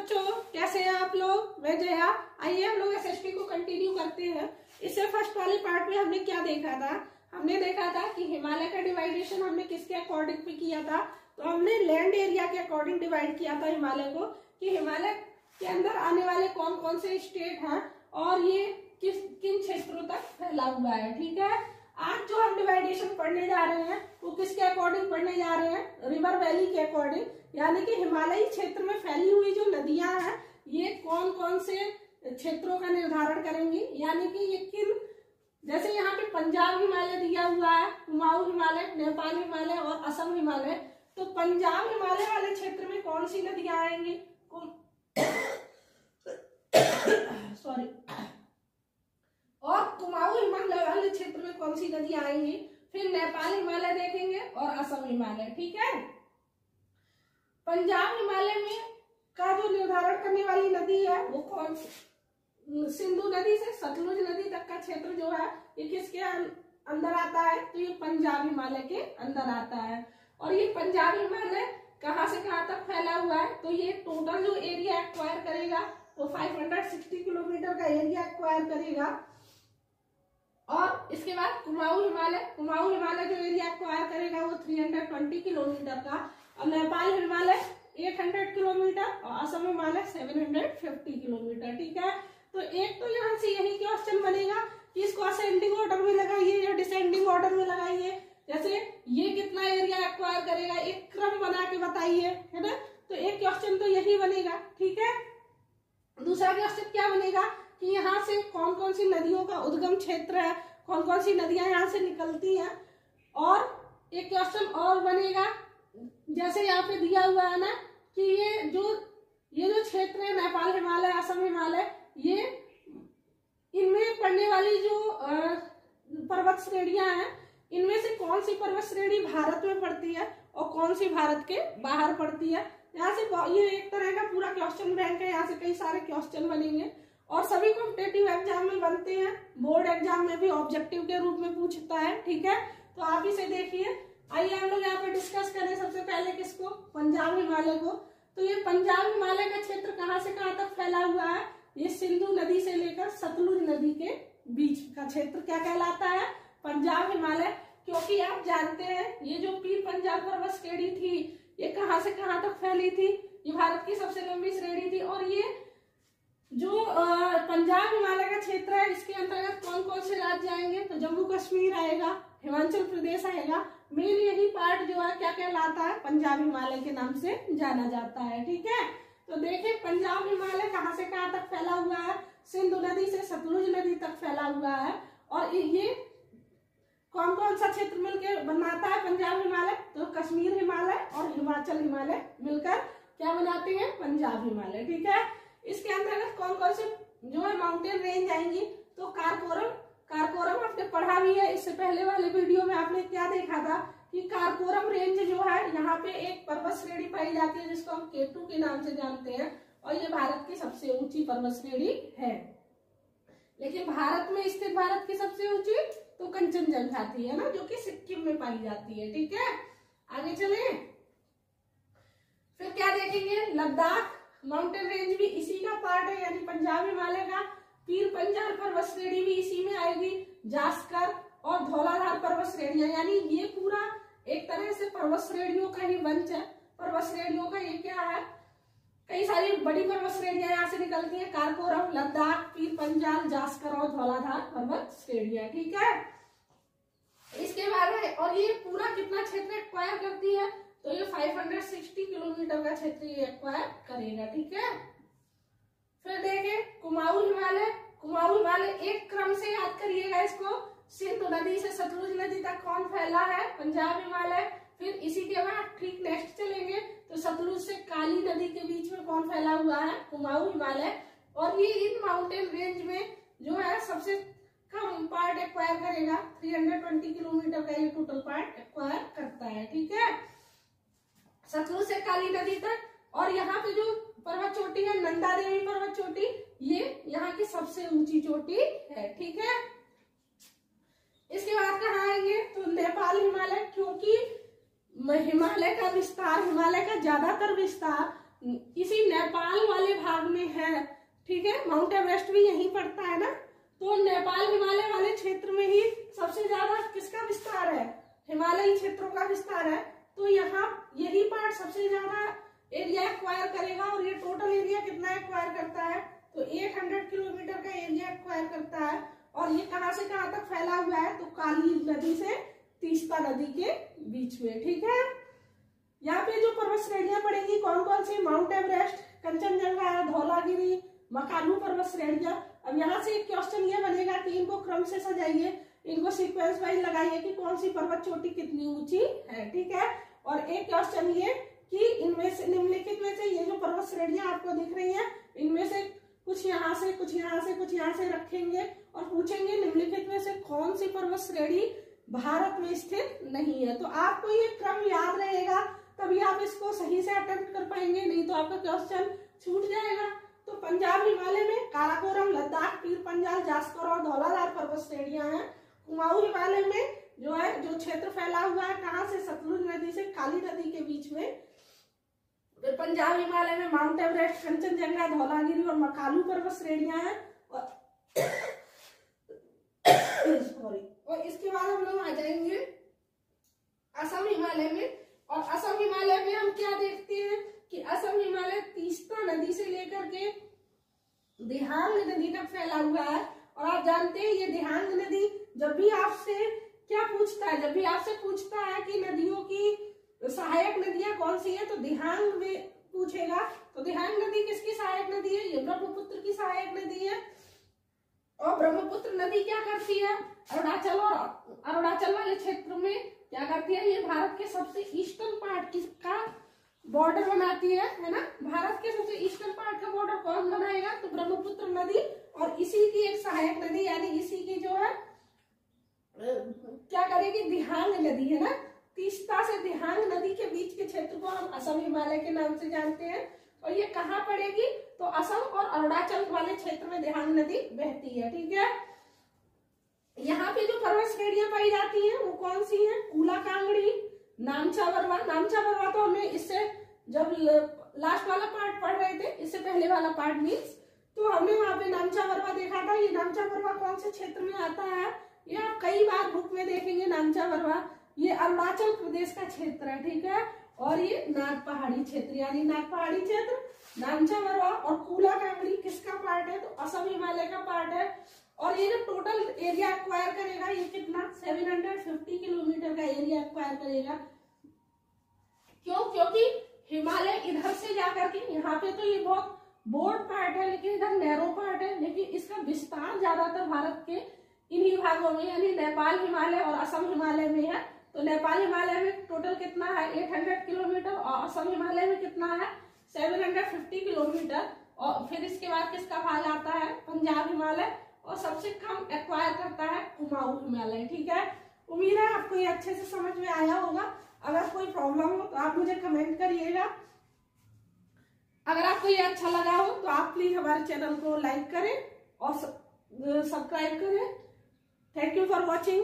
बच्चों, कैसे हैं आप लोग? मैं जया। आइए हम लोग एसएसटी को कंटिन्यू करते हैं। इससे फर्स्ट वाले पार्ट में हमने क्या देखा था? हमने देखा था कि हिमालय का डिवाइडेशन हमने किसके अकॉर्डिंग पे किया था। तो हमने लैंड एरिया के अकॉर्डिंग डिवाइड किया था हिमालय को, कि हिमालय के अंदर आने वाले कौन कौन से स्टेट हैं और ये किन क्षेत्रों तक फैला हुआ है। ठीक है, आज जो हम डिवाइडेशन पढ़ने जा रहे हैं वो किसके अकॉर्डिंग पढ़ने जा रहे हैं? रिवर वैली के अकॉर्डिंग, यानी कि हिमालयी क्षेत्र में फैली हुई जो नदियां हैं ये कौन कौन से क्षेत्रों का निर्धारण करेंगी, यानी कि ये किन, जैसे यहाँ पे पंजाब हिमालय दिया हुआ है, कुमाऊं हिमालय, नेपाल हिमालय और असम हिमालय। तो पंजाब हिमालय वाले क्षेत्र में कौन सी नदियां आएंगी? सॉरी। और कुमाऊं हिमालय वाले क्षेत्र में कौन सी नदियां आएंगी? फिर नेपाल हिमालय देखेंगे और असम हिमालय। ठीक है, पंजाब हिमालय में का जो निर्धारण करने वाली नदी है वो कौन सी? सिंधु नदी से सतलुज नदी तक का क्षेत्र जो है ये किसके अंदर आता है? तो ये पंजाब हिमालय के अंदर आता है। और ये पंजाब हिमालय कहां से कहां तक फैला हुआ है? तो ये टोटल जो एरिया एक्वायर करेगा वो 560 किलोमीटर का एरिया एक्वायर करेगा। और इसके बाद कुमाऊं हिमालय जो एरिया एक्वायर करेगा वो 320 किलोमीटर का, और नेपाल हिमालय 800 किलोमीटर और असम हिमालय 750 किलोमीटर। ठीक है, तो एक तो यहाँ से यही क्वेश्चन बनेगा कि इसको असेंडिंग ऑर्डर में लगाइए या डिसेंडिंग ऑर्डर में लगाइए। जैसे ये कितना एरिया एक्वायर करेगा, एक क्रम बना के बताइए, है ना। तो एक क्वेश्चन तो यही बनेगा। ठीक है, दूसरा क्वेश्चन क्या बनेगा कि यहाँ से कौन कौन सी नदियों का उद्गम क्षेत्र है, कौन कौन सी नदियां यहाँ से निकलती हैं। और एक क्वेश्चन और बनेगा, जैसे यहाँ पे दिया हुआ है ना कि ये जो क्षेत्र है नेपाल हिमालय, असम हिमालय, ये इनमें पड़ने वाली जो पर्वत श्रेणियां हैं इनमें से कौन सी पर्वत श्रेणी भारत में पड़ती है और कौन सी भारत के बाहर पड़ती है। यहाँ से ये एक तरह का पूरा क्वेश्चन बैंक है, यहाँ से कई सारे क्वेश्चन बनेंगे और सभी कॉम्पिटिटिव एग्जाम में बनते हैं, बोर्ड एग्जाम में भी ऑब्जेक्टिव के रूप में पूछता है। ठीक है, तो आप इसे देखिए। आइए हम लोग यहाँ पे डिस्कस करें सबसे पहले किसको? पंजाब हिमालय को। तो ये पंजाब हिमालय का क्षेत्र कहाँ से कहाँ तक फैला हुआ है? ये सिंधु नदी से लेकर सतलुज नदी के बीच का क्षेत्र क्या कहलाता है? पंजाब हिमालय। क्योंकि आप जानते हैं ये जो पीर पंजाल पर्वत श्रेणी थी ये कहाँ से कहाँ तक फैली थी? ये भारत की सबसे लंबी श्रेणी थी। और ये जो पंजाब हिमालय का क्षेत्र है इसके अंतर्गत कौन कौन से राज्य आएंगे? तो जम्मू कश्मीर आएगा, हिमाचल प्रदेश आएगा। मेन यही पार्ट जो है क्या कहलाता है? पंजाब हिमालय के नाम से जाना जाता है। ठीक है, तो देखिए पंजाब हिमालय कहाँ से कहाँ तक फैला हुआ है? सिंधु नदी से सतलुज नदी तक फैला हुआ है। और ये कौन कौन सा क्षेत्र मिलकर बनाता है पंजाब हिमालय? तो कश्मीर हिमालय और हिमाचल हिमालय मिलकर क्या बनाते हैं? पंजाब हिमालय। ठीक है, इसके अंतर्गत कौन कौन से जो है माउंटेन रेंज आएंगी? तो कारकोरम आपने पढ़ा भी है, इससे पहले वाले वीडियो में आपने क्या देखा था कि कारकोरम रेंज जो है यहाँ पे एक पर्वत श्रेणी पाई जाती है जिसको हम K2 के नाम से जानते हैं, और ये भारत की सबसे ऊंची पर्वत श्रेणी है। लेकिन भारत में स्थित भारत की सबसे ऊंची तो कंचनजंगा थी, है ना, जो कि सिक्किम में पाई जाती है। ठीक है, आगे चले। फिर क्या देखेंगे? लद्दाख माउंटेन रेंज भी इसी का पार्ट है, यानी पंजाब हिमालय का। पीर पंजाल पर्वत श्रेणी भी इसी में आएगी। जास्कर और धौलाधार पर्वत श्रेणियां, यानी ये पूरा एक तरह से पर्वत श्रेणियों का ही वंश है। पर्वत श्रेणियों का ये क्या है? कई सारी बड़ी पर्वत श्रेणियां यहाँ से निकलती है। कारकोरम, लद्दाख, पीर पंजाल, जास्कर और धौलाधार पर्वत श्रेणियां। ठीक है, इसके बाद है, और ये पूरा कितना क्षेत्र एक्वायर करती है? तो ये 560 किलोमीटर का क्षेत्र ये एक्वायर करेगा। ठीक है, फिर देखें कुमाऊं हिमालय एक क्रम से याद करिएगा इसको। सिंधु नदी से सतलुज नदी तक कौन फैला है? पंजाब हिमालय। फिर इसी के बाद ठीक नेक्स्ट चलेंगे तो सतलुज से काली नदी के बीच में कौन फैला हुआ है? कुमाऊं हिमालय। और ये इन माउंटेन रेंज में जो है सबसे कम पार्ट एक्वायर करेगा, 320 किलोमीटर का ये टोटल पार्ट एक्वायर करता है। ठीक है, सतलुज से काली नदी तक। और यहाँ पे जो पर्वत चोटी है नंदा देवी पर्वत चोटी, ये यहाँ की सबसे ऊंची चोटी है। ठीक है, इसके बाद कहाँ आएंगे? तो नेपाल हिमालय, क्योंकि हिमालय का ज्यादातर विस्तार इसी नेपाल वाले भाग में है, ठीक है। माउंट एवरेस्ट भी यहीं पड़ता है ना, तो नेपाल हिमालय वाले क्षेत्र में ही सबसे ज्यादा किसका विस्तार है, हिमालयी क्षेत्रों का विस्तार है। तो यहाँ यही पार्ट सबसे ज्यादा एरिया एक्वायर करेगा, और ये टोटल एरिया कितना एक्वायर करता है, तो 800 किलोमीटर का एरिया एक्वायर करता है। और ये कहाँ से कहाँ तक फैला हुआ है, तो काली नदी से तीस्ता नदी के बीच में, ठीक है। यहाँ पे जो पर्वत श्रेणियां पड़ेंगी कौन कौन सी, माउंट एवरेस्ट, कंचनजंगा, धौलागिरी, मकालू पर्वत श्रेणियां। अब यहाँ से एक क्वेश्चन ये बनेगा कि इनको क्रम से सजाइए, इनको सीक्वेंस वाइज लगाइए कि कौन सी पर्वत चोटी कितनी ऊंची है, ठीक है। और एक क्वेश्चन ये कि इनमें से निम्नलिखित में से ये जो पर्वत श्रेणियां आपको दिख रही हैं, इनमें से कुछ यहाँ से, कुछ यहाँ से, कुछ यहाँ से रखेंगे और पूछेंगे निम्नलिखित में से कौन सी पर्वत श्रेणी भारत में स्थित नहीं है। तो आपको ये क्रम याद रहेगा, तभी आप इसको सही से अटेम्प्ट कर पाएंगे, नहीं तो आपका क्वेश्चन छूट जाएगा। तो पंजाब हिमालय में काराकोरम, लद्दाख, पीर पंजाल, जास्कर और धौलाधार पर्वत श्रेणियां हैं। कुमाऊं हिमालय में जो है, जो क्षेत्र फैला हुआ है कहाँ से, सतलुज नदी से काली नदी के बीच में। फिर पंजाब हिमालय में माउंट एवरेस्ट, कंचनजंगा, धौलागिरी और मकालू पर्वत श्रेणियां हैं। और इसके बाद हम लोग आ जाएंगे असम हिमालय में। और असम हिमालय में हम क्या देखते हैं कि असम हिमालय तीस्ता नदी से लेकर के दिहांग नदी तक फैला हुआ है। और आप जानते हैं ये दिहांग नदी जब भी आपसे क्या पूछता है, जब भी आपसे पूछता है कि नदियों की सहायक नदियां कौन सी है, तो दिहांग में पूछेगा। तो दिहांग नदी किसकी सहायक नदी है, ये ब्रह्मपुत्र की सहायक नदी है। और ब्रह्मपुत्र नदी क्या करती है, अरुणाचल और अरुणाचल वाले क्षेत्र में क्या करती है, ये भारत के सबसे ईस्टर्न पार्ट का बॉर्डर बनाती है ना। भारत के सबसे ईस्टर्न पार्ट का बॉर्डर कौन बनाएगा, तो ब्रह्मपुत्र नदी। और इसी की एक सहायक नदी, यानी इसी की जो है क्या करेगी, दिहांग नदी है ना। तीस्ता से दिहांग नदी के बीच के क्षेत्र को हम असम हिमालय के नाम से जानते हैं। और ये कहाँ पड़ेगी, तो असम और अरुणाचल वाले क्षेत्र में दिहांग नदी बहती है, ठीक है। यहाँ पे जो पर्वत श्रेणियां पाई जाती हैं वो कौन सी हैं, कूला कांगड़ी, नामचा बरवा। नामचा बरवा तो हमने इससे जब लास्ट वाला पार्ट पढ़ रहे थे, इससे पहले वाला पार्ट मीन्स, तो हमने वहां पे नामचा बरवा देखा था। ये नामचा बरवा कौन से क्षेत्र में आता है, ये आप कई बार बुक में देखेंगे। नामचा बरवा ये अरुणाचल प्रदेश का क्षेत्र है, ठीक है। और ये नाग पहाड़ी क्षेत्र, यानी नाग पहाड़ी क्षेत्र, नामचा बरवा। और कूला कांगड़ी किसका पार्ट है, तो असम हिमालय का पार्ट है। और ये जो टोटल एरिया एक्वायर करेगा ये कितना, 750 किलोमीटर का एरिया एक्वायर करेगा। क्यों, क्योंकि हिमालय इधर से जाकर के, यहाँ पे तो ये बहुत बोर्ड पार्ट है लेकिन इधर नैरो पार्ट है, लेकिन इसका विस्तार ज्यादातर भारत के इन्हीं भागों में, यानी नेपाल हिमालय और असम हिमालय में है। तो नेपाल हिमालय में टोटल कितना है, 800 किलोमीटर, और असम हिमालय में कितना है, 750 किलोमीटर। और फिर इसके बाद किसका भाग आता है, पंजाब हिमालय। और सबसे कम एक्वायर करता है कुमाऊं हिमालय, ठीक है। उम्मीद है आपको ये अच्छे से समझ में आया होगा। अगर कोई प्रॉब्लम हो तो आप मुझे कमेंट करिएगा। अगर आपको ये अच्छा लगा हो तो आप प्लीज हमारे चैनल को लाइक करें और सब्सक्राइब करें। Thank you for watching.